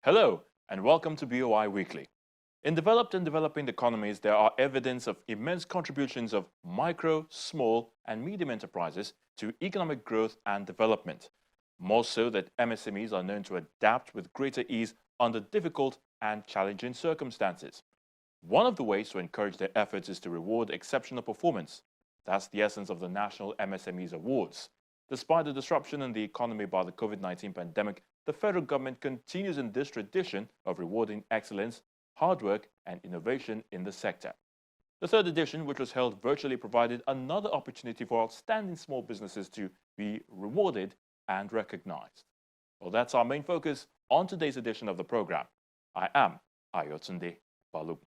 Hello, and welcome to BOI Weekly. In developed and developing economies, there are evidence of immense contributions of micro, small, and medium enterprises to economic growth and development. More so that MSMEs are known to adapt with greater ease under difficult and challenging circumstances. One of the ways to encourage their efforts is to reward exceptional performance. That's the essence of the National MSMEs Awards. Despite the disruption in the economy by the COVID-19 pandemic, the federal government continues in this tradition of rewarding excellence, hard work, and innovation in the sector. The third edition, which was held virtually, provided another opportunity for outstanding small businesses to be rewarded and recognized. Well, that's our main focus on today's edition of the program. I am Ayotunde Balu.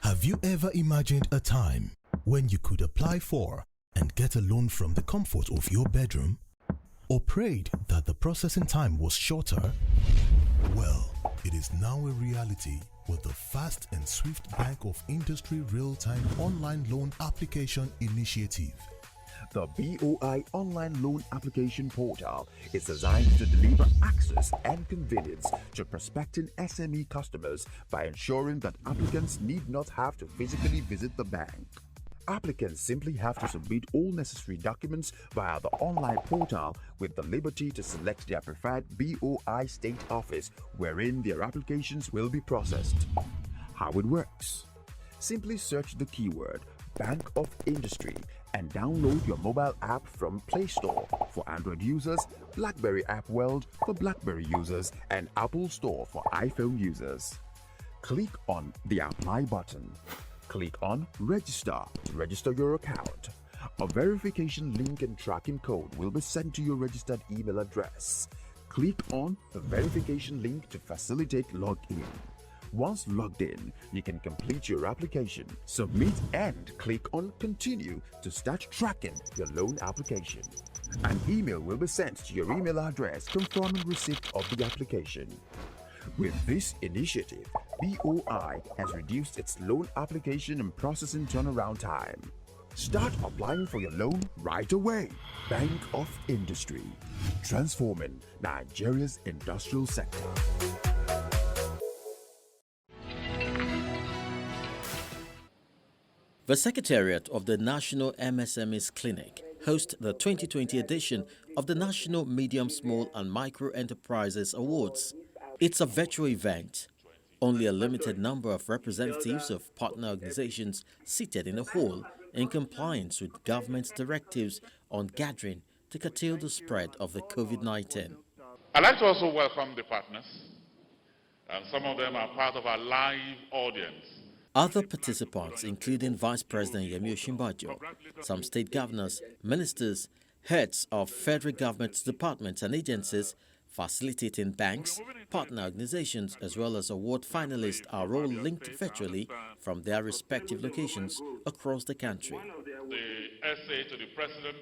Have you ever imagined a time when you could apply for and get a loan from the comfort of your bedroom? Or prayed that the processing time was shorter? Well, it is now a reality with the fast and swift Bank of Industry real-time online loan application initiative. The BOI Online Loan Application Portal is designed to deliver access and convenience to prospecting SME customers by ensuring that applicants need not have to physically visit the bank. Applicants simply have to submit all necessary documents via the online portal with the liberty to select their preferred BOI state office wherein their applications will be processed. How it works? Simply search the keyword Bank of Industry and download your mobile app from Play Store for Android users, BlackBerry App World for BlackBerry users, and Apple Store for iPhone users. Click on the Apply button. Click on Register to register your account. A verification link and tracking code will be sent to your registered email address. Click on the verification link to facilitate login. Once logged in, you can complete your application, submit, and click on Continue to start tracking your loan application. An email will be sent to your email address confirming receipt of the application. With this initiative, BOI has reduced its loan application and processing turnaround time. Start applying for your loan right away. Bank of Industry, transforming Nigeria's industrial sector. The Secretariat of the National MSMEs Clinic hosts the 2020 edition of the National Medium, Small and Micro Enterprises Awards. It's a virtual event. Only a limited number of representatives of partner organizations seated in the hall in compliance with government's directives on gathering to curtail the spread of the COVID-19. I'd like to also welcome the partners, and some of them are part of our live audience. Other participants, including Vice President Yemi Osinbajo, some state governors, ministers, heads of federal government departments and agencies, facilitating banks, partner organizations, as well as award finalists are all linked virtually from their respective locations across the country. The essay to the President.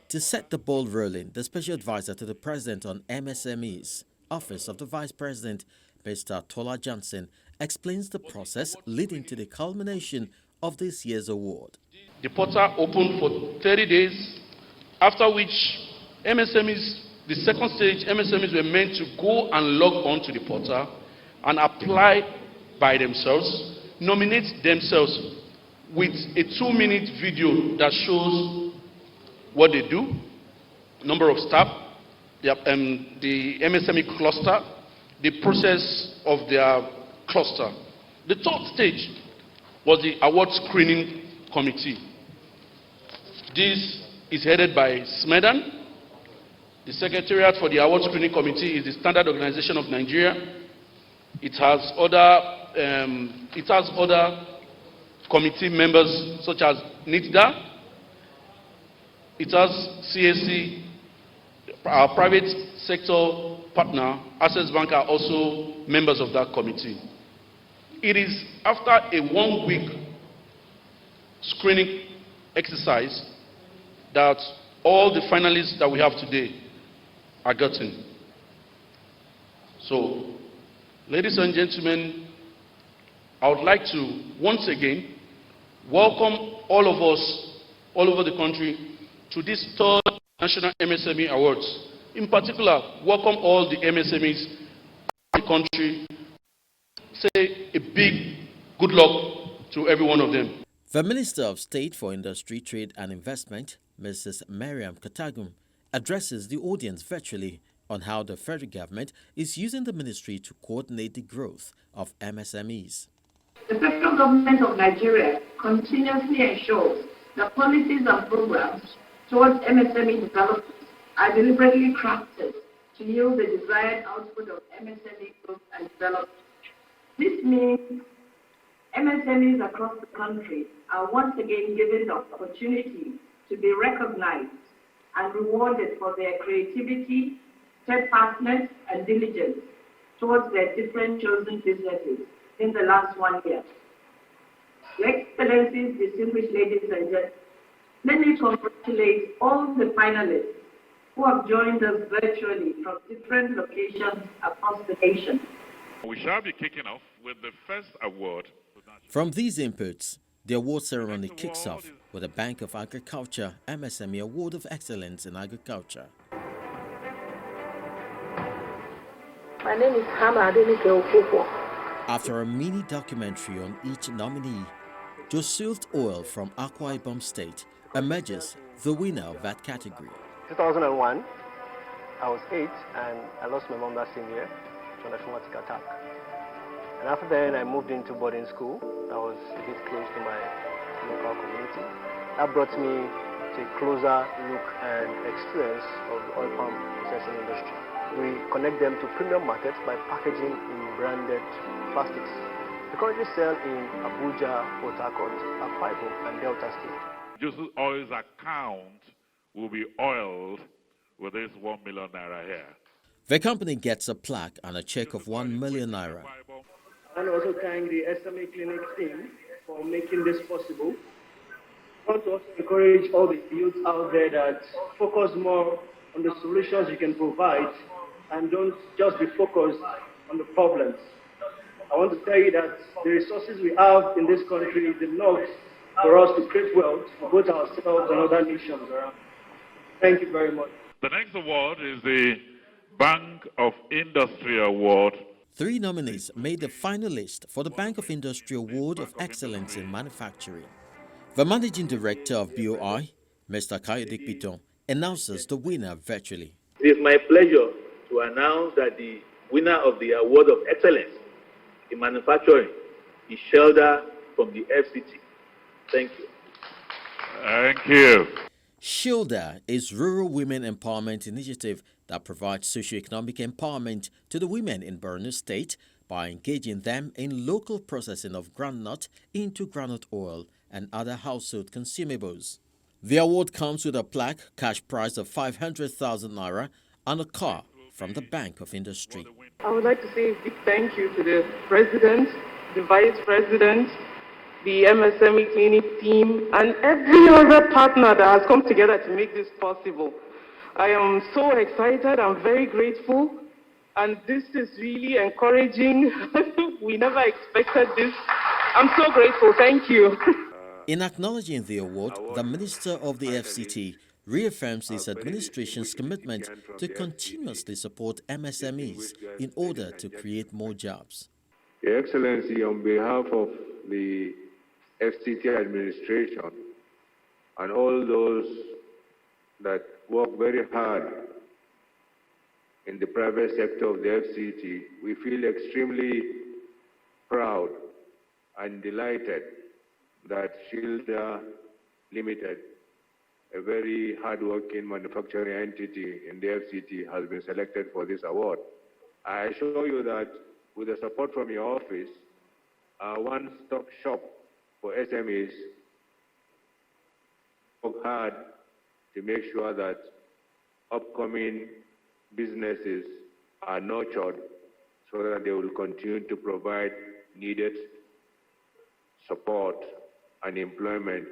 To set the ball rolling, the Special Advisor to the President on MSMEs, Office of the Vice President, Mr. Tola Johnson, explains the process leading to the culmination of this year's award. The portal opened for 30 days, after which MSMEs, the second stage, MSMEs were meant to go and log on to the portal and apply by themselves, nominate themselves with a 2-minute video that shows what they do, number of staff, the MSME cluster, the process of their cluster. The third stage was the award screening committee. This is headed by SMEDAN. The Secretariat for the Award Screening Committee is the Standard Organization of Nigeria. It has other committee members such as NITDA. It has CAC, our private sector partner, Access Bank, are also members of that committee. It is after a 1-week screening exercise that all the finalists that we have today are gotten. So, ladies and gentlemen, I would like to once again welcome all of us all over the country to this third National MSME Awards in particular, welcome all the MSMEs in the country. Say a big good luck to every one of them. The Minister of State for Industry, Trade and Investment, Mrs. Mariam Katagum, addresses the audience virtually on how the federal government is using the ministry to coordinate the growth of MSMEs. The federal government of Nigeria continuously ensures that policies and programs towards MSME development are deliberately crafted to yield the desired output of MSME growth and development. This means MSMEs across the country are once again given the opportunity to be recognized and rewarded for their creativity, steadfastness, and diligence towards their different chosen businesses in the last 1 year. Your Excellencies, distinguished ladies and gentlemen, let me congratulate all the finalists who have joined us virtually from different locations across the nation. We shall be kicking off with the first award. From these inputs, the award ceremony kicks off with the Bank of Agriculture MSME Award of Excellence in Agriculture. My name is Hannah Adenike Okufo. After a mini documentary on each nominee, Josilth Oil from Akwa Ibom State emerges the winner of that category. 2001, I was 8 and I lost my mom that same year to a traumatic attack. And after then, I moved into boarding school. I was a bit close to my local community. That brought me to a closer look and experience of the oil palm processing industry. We connect them to premium markets by packaging in branded plastics. We currently sell in Abuja, Port Harcourt, Akwa Ibom, and Delta State. Joseph Oil's account will be oiled with this 1 million naira here. The company gets a plaque and a check of 1 million naira. And also thank the SME Clinic team for making this possible. I want to also encourage all the youth out there that focus more on the solutions you can provide and don't just be focused on the problems. I want to tell you that the resources we have in this country is enough for us to create wealth for both ourselves and other nations around. Thank you very much. The next award is the Bank of Industry Award. 3 nominees made the final list for the Bank of Industry Award of Excellence in Manufacturing. The Managing Director of BOI, Mr. Kayode Piton, announces the winner virtually. It is my pleasure to announce that the winner of the Award of Excellence in Manufacturing is Shelda from the FCT. Thank you. Thank you. Shilda is Rural Women Empowerment Initiative that provides socio-economic empowerment to the women in Borno State by engaging them in local processing of groundnut into groundnut oil and other household consumables. The award comes with a plaque, cash prize of 500,000 naira, and a car from the Bank of Industry. I would like to say a big thank you to the President, the Vice President, the MSME Clinic team, and every other partner that has come together to make this possible. I am so excited, I'm very grateful, and this is really encouraging. We never expected this. I'm so grateful, thank you. In acknowledging the award, the Minister of the FCT reaffirms his administration's commitment to continuously support MSMEs in order to create more jobs. Your Excellency, on behalf of the FCT administration and all those that work very hard in the private sector of the FCT, we feel extremely proud and delighted that Shilda Limited, a very hard-working manufacturing entity in the FCT, has been selected for this award. I assure you that with the support from your office, our one-stop shop for SMEs work hard to make sure that upcoming businesses are nurtured so that they will continue to provide needed support and employment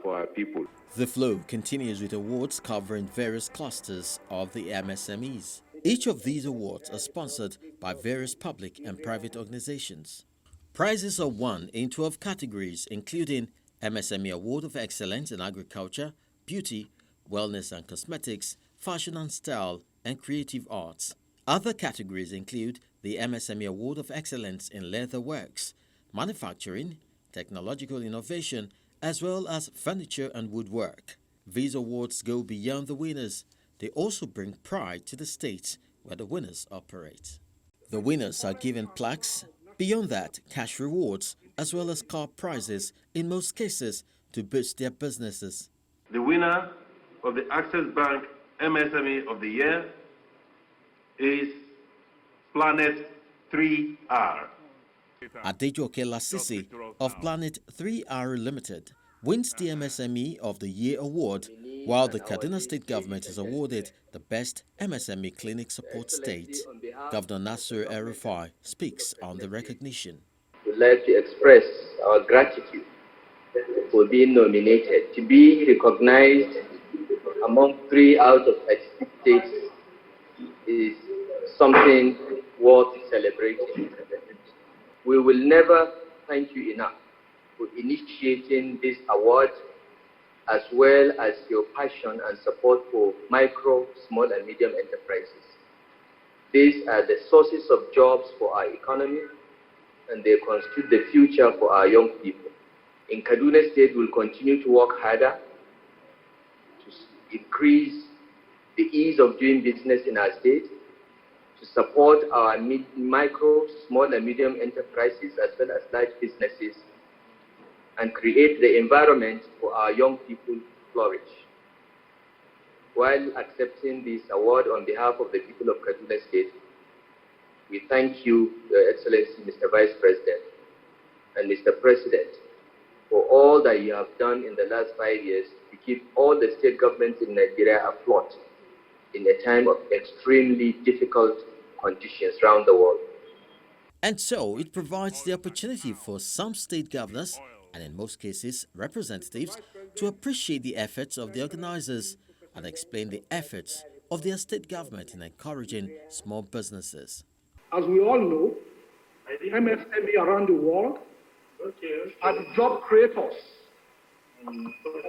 for our people. The flow continues with awards covering various clusters of the MSMEs. Each of these awards are sponsored by various public and private organizations. Prizes are won in 12 categories, including MSME Award of Excellence in Agriculture, Beauty, Wellness and Cosmetics, Fashion and Style, and creative arts. Other categories include the MSME Award of Excellence in Leather Works, Manufacturing, Technological Innovation, as well as Furniture and Woodwork. These awards go beyond the winners. They also bring pride to the states where the winners operate. The winners are given plaques, beyond that, cash rewards, as well as car prizes, in most cases, to boost their businesses. The winner of the Access Bank MSME of the Year is Planet 3R. Adejoke Lasisi of Planet 3R Limited wins the MSME of the Year award, while the Kaduna State government is awarded the Best MSME Clinic Support State. Governor Nasir El-Rufai speaks on the recognition. We'd like to express our gratitude for being nominated. To be recognized among 3 out of 36 states is something worth celebrating. We will never thank you enough for initiating this award, as well as your passion and support for micro, small and medium enterprises. These are the sources of jobs for our economy, and they constitute the future for our young people. In Kaduna State, we'll continue to work harder to increase the ease of doing business in our state, to support our micro, small and medium enterprises as well as large businesses, and create the environment for our young people to flourish. While accepting this award on behalf of the people of Kaduna State, we thank you, Your Excellency, Mr. Vice President and Mr. President, for all that you have done in the last 5 years to keep all the state governments in Nigeria afloat in a time of extremely difficult conditions around the world. And so it provides the opportunity for some state governors, and in most cases representatives, to appreciate the efforts of the organizers and explain the efforts of their state government in encouraging small businesses. As we all know, the MSME around the world are the job creators of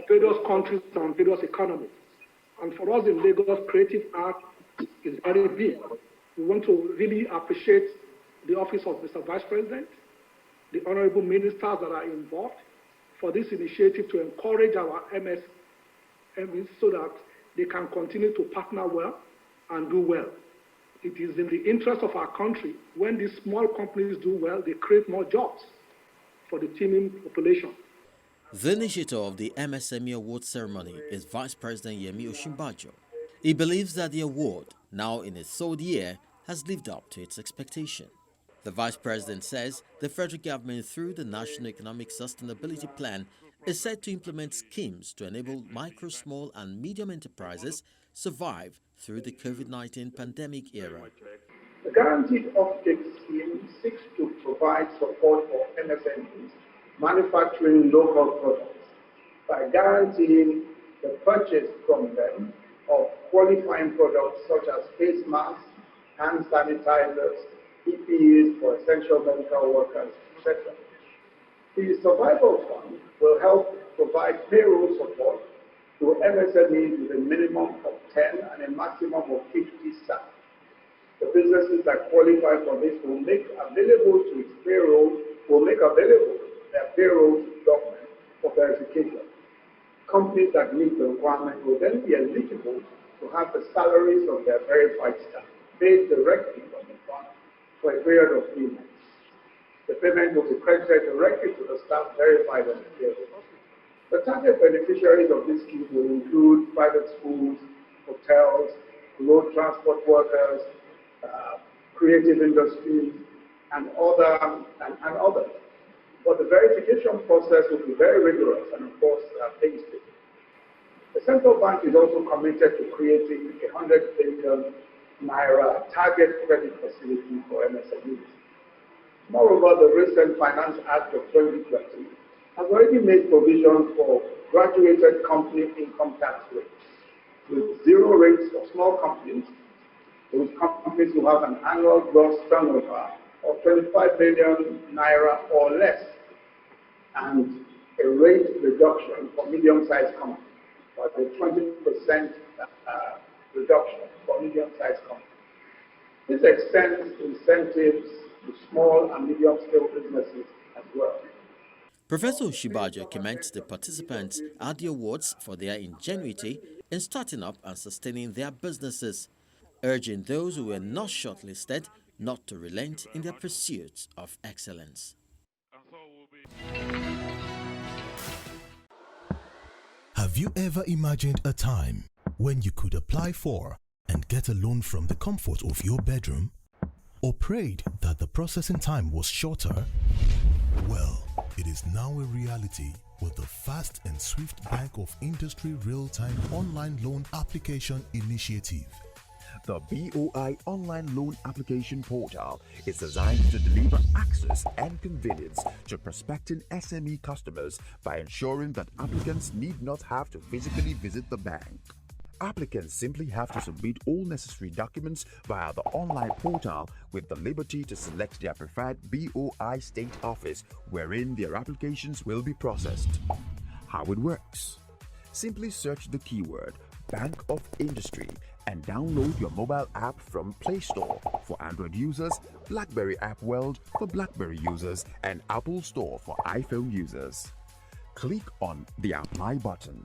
various countries and various economies. And for us in Lagos, creative art is very big. We want to really appreciate the office of Mr. Vice President, the honorable ministers that are involved for this initiative to encourage our MSMEs so that they can continue to partner well and do well. It is in the interest of our country. When these small companies do well, they create more jobs for the teeming population. The initiator of the MSME Award ceremony is Vice President Yemi Osinbajo. He believes that the award, now in its 3rd year, has lived up to its expectation. The Vice President says the federal government, through the National Economic Sustainability Plan, is set to implement schemes to enable micro, small and medium enterprises survive through the COVID-19 pandemic era. The Guaranteed Offtake Scheme seeks to provide support for MSMEs manufacturing local products by guaranteeing the purchase from them of qualifying products such as face masks, hand sanitizers, PPEs for essential medical workers, etc. The Survival Fund will help provide payroll support to MSMEs with a minimum of 10 and a maximum of 50 staff. The businesses that qualify for this will make available to its payroll, their payroll to government for verification. Companies that meet the requirement will then be eligible to have the salaries of their verified staff paid directly from the fund for a period of 3 months. The payment will be credited directly to the staff verified on the payroll. The target beneficiaries of this scheme will include private schools, hotels, road transport workers, creative industries, and others. But the verification process will be very rigorous and, of course, painstaking. The central bank is also committed to creating a 100 billion naira target credit facility for MSMEs. Moreover, the recent Finance Act of 2020 has already made provisions for graduated company income tax rates, with 0 rates for small companies, those companies who have an annual gross turnover of 25 billion naira or less, and a rate reduction for medium-sized companies, but a 20% reduction for or medium-sized companies. This extends incentives to small and medium-scale businesses as well. Professor Oshibajo commends the participants at the awards for their ingenuity in starting up and sustaining their businesses, urging those who were not shortlisted not to relent in their pursuit of excellence. Have you ever imagined a time when you could apply for and get a loan from the comfort of your bedroom? Or prayed that the processing time was shorter? Well, it is now a reality with the fast and swift Bank of Industry real-time online loan application initiative. The BOI online loan application portal is designed to deliver access and convenience to prospecting SME customers by ensuring that applicants need not have to physically visit the bank. Applicants simply have to submit all necessary documents via the online portal with the liberty to select their preferred BOI state office wherein their applications will be processed. How it works? Simply search the keyword Bank of Industry and download your mobile app from Play Store for Android users, BlackBerry App World for BlackBerry users, and Apple Store for iPhone users. Click on the Apply button.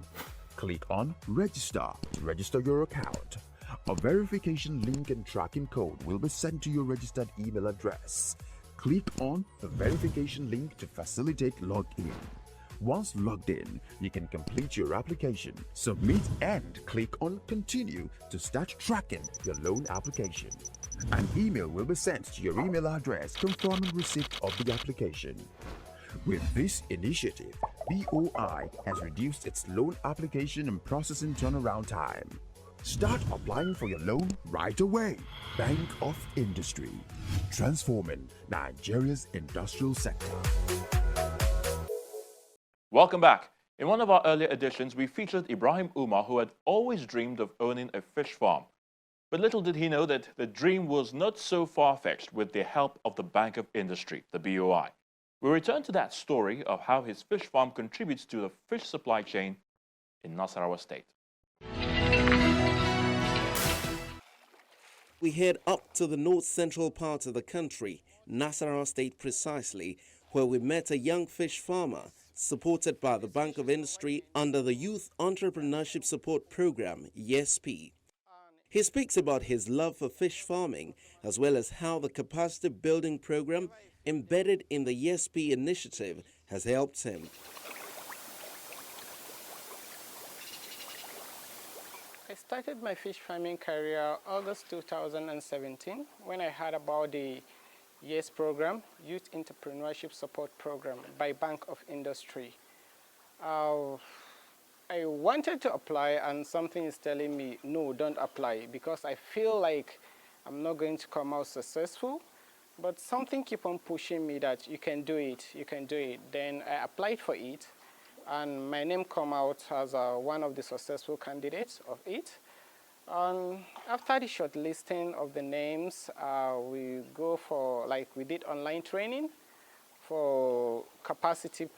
Click on Register to register your account. A verification link and tracking code will be sent to your registered email address. Click on the verification link to facilitate login. Once logged in, you can complete your application, submit, and click on Continue to start tracking your loan application. An email will be sent to your email address confirming receipt of the application. With this initiative, BOI has reduced its loan application and processing turnaround time. Start applying for your loan right away. Bank of Industry, transforming Nigeria's industrial sector. Welcome back. In one of our earlier editions, we featured Ibrahim Umar, who had always dreamed of owning a fish farm. But little did he know that the dream was not so far-fetched with the help of the Bank of Industry, the BOI. We return to that story of how his fish farm contributes to the fish supply chain in Nasarawa State. We head up to the north-central part of the country, Nasarawa State precisely, where we met a young fish farmer supported by the Bank of Industry under the Youth Entrepreneurship Support Program, YESP. He speaks about his love for fish farming, as well as how the capacity building program embedded in the YESP initiative has helped him. I started my fish farming career August 2017 when I heard about the YES program, Youth Entrepreneurship Support Program by Bank of Industry. I wanted to apply and something is telling me, no, don't apply, because I feel like I'm not going to come out successful. But something keep on pushing me that you can do it, you can do it. Then I applied for it, and my name come out as one of the successful candidates of it. And after the shortlisting of the names, we go for, we did online training for capacity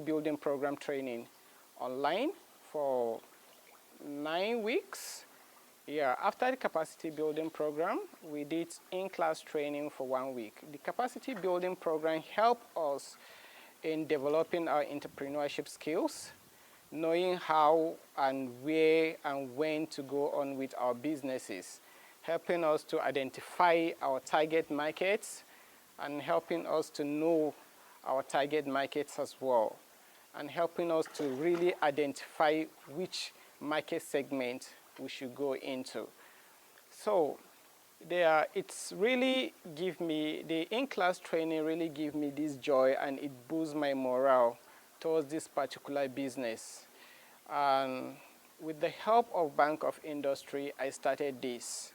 building program training online for 9 weeks. After the capacity building program, we did in-class training for 1 week. The capacity building program helped us in developing our entrepreneurship skills, knowing how and where and when to go on with our businesses, helping us to identify our target markets and helping us to know our target markets as well, and helping us to really identify which market segment we should go into. So it's really give me, the in-class training really give me this joy, and it boosts my morale towards this particular business. And with the help of Bank of Industry, I started this.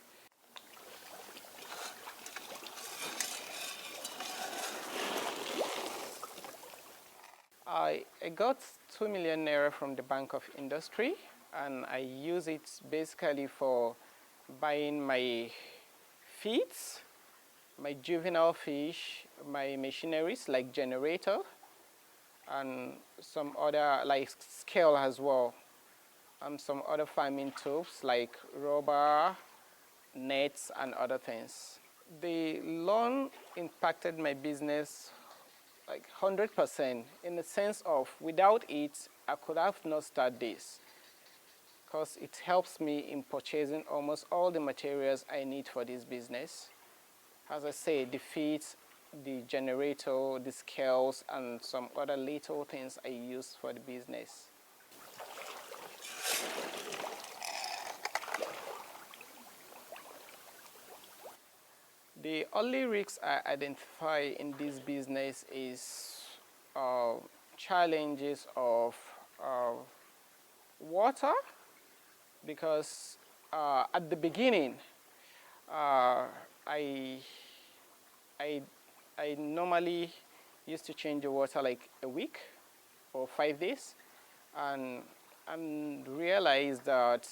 I got 2 million naira from the Bank of Industry, and I use it basically for buying my feeds, my juvenile fish, my machineries like generator, and some other like scale as well. and some other farming tools like rubber, nets, and other things. The loan impacted my business like 100% in the sense of without it, I could have not started this, because it helps me in purchasing almost all the materials I need for this business. As I say, the feet, the generator, the scales, and some other little things I use for the business. The only risks I identify in this business is challenges of water, because at the beginning, I normally used to change the water like a week or 5 days, and realized that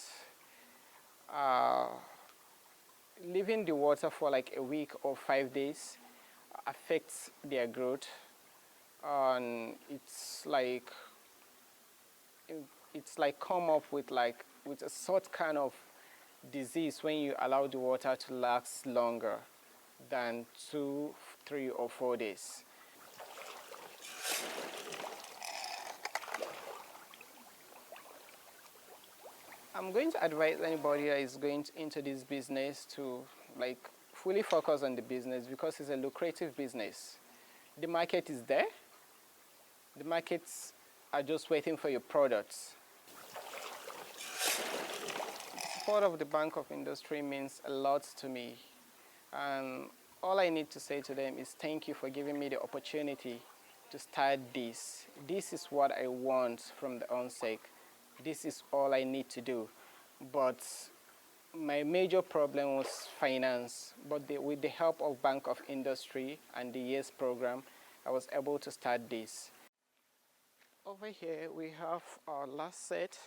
leaving the water for like a week or 5 days affects their growth, and it's like come up with a sort kind of disease when you allow the water to last longer than 2, 3, or 4 days. I'm going to advise anybody that is going into this business to fully focus on the business, because it's a lucrative business. The market is there. The markets are just waiting for your products. The support of the Bank of Industry means a lot to me. And all I need to say to them is thank you for giving me the opportunity to start this. This is what I want from the onset. This is all I need to do. But my major problem was finance. But with the help of Bank of Industry and the YES program, I was able to start this. Over here, we have our last set.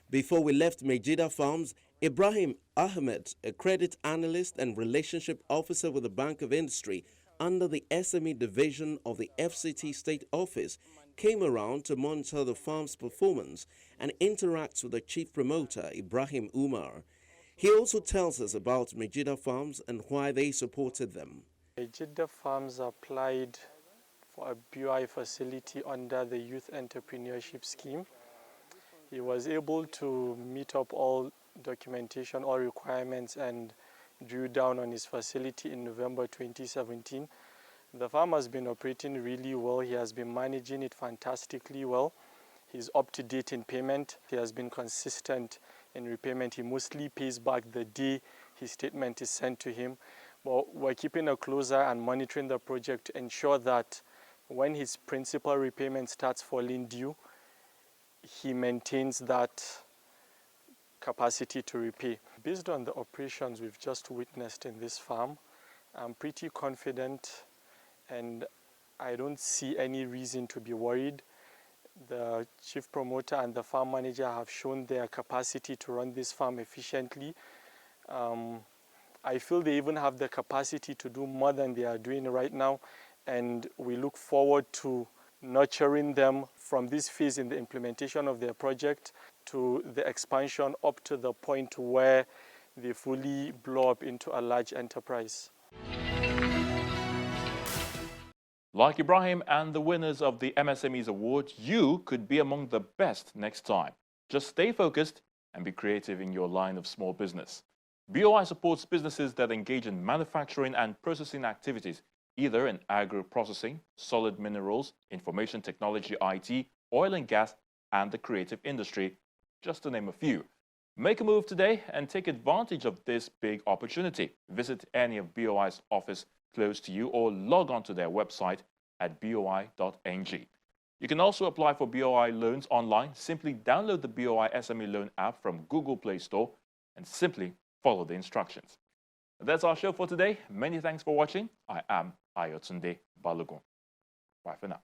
Before we left Mejida Farms, Ibrahim Ahmed, a credit analyst and relationship officer with the Bank of Industry under the SME division of the FCT State Office, came around to monitor the farm's performance and interacts with the chief promoter, Ibrahim Umar. He also tells us about Mejida Farms and why they supported them. Mejida Farms applied for a BOI facility under the Youth Entrepreneurship Scheme. He was able to meet up all documentation, all requirements, and drew down on his facility in November 2017. The farm has been operating really well. He has been managing it fantastically well. He's up to date in payment. He has been consistent in repayment. He mostly pays back the day his statement is sent to him. But we're keeping a closer and monitoring the project to ensure that when his principal repayment starts falling due, he maintains that capacity to repay. Based on the operations we've just witnessed in this farm, I'm pretty confident and I don't see any reason to be worried. The chief promoter and the farm manager have shown their capacity to run this farm efficiently. I feel they even have the capacity to do more than they are doing right now, and we look forward to nurturing them from this phase in the implementation of their project to the expansion up to the point where they fully blow up into a large enterprise. Like Ibrahim and the winners of the MSMEs Awards, you could be among the best next time. Just stay focused and be creative in your line of small business. BOI supports businesses that engage in manufacturing and processing activities, either in agro-processing, solid minerals, information technology IT, oil and gas, and the creative industry, just to name a few. Make a move today and take advantage of this big opportunity. Visit any of BOI's office close to you or log on to their website at boi.ng. You can also apply for BOI loans online. Simply download the BOI SME Loan app from Google Play Store and simply follow the instructions. That's our show for today. Many thanks for watching. I am Ayotunde Balogun. Bye for now.